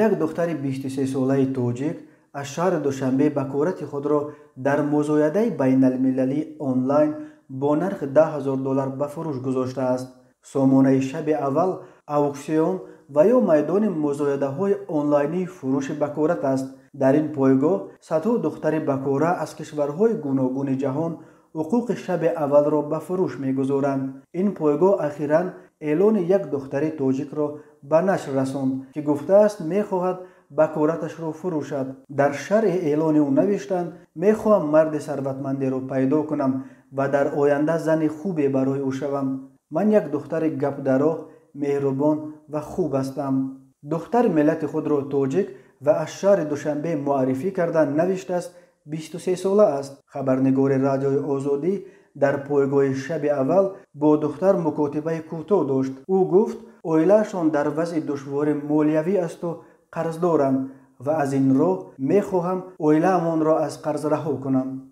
یک دختر 23 ساله توجیک از شهر دوشنبه بکورت خود را در مزایده بین المللی آنلاین با نرخ $10,000 به فروش گذاشته است. سامانه شب اول اukسیون و یا میدان مزایده های آنلاینی فروش بکورت است. در این پایگاه صدها دختر بکوره از کشورهای گوناگون جهان حقوق شب اول را به فروش می‌گذارند. این پایگاه اخیراً اعلان یک دختر تاجیک را به نشر رساند که گفته است می‌خواهد بکورتش را فروشد. در شرح اعلان او نوشتند می‌خواهم مرد ثروتمندی را پیدا کنم و در آینده زن خوبی برای او شوم. من یک دختر گپ درا، مهربان و خوب هستم. دختر ملت خود را تاجیک و از شهر دوشنبه معرفی کردن نوشته است 23 ساله است. خبرنگار رادیوی آزادی در پایگاه شب اول با دختر مکاتبه کوتاه داشت. او گفت اویله‌شان در وضع دشوار مالیوی است و قرض دارند و از این راه می‌خواهم اویله‌مان را از قرض رها کنم.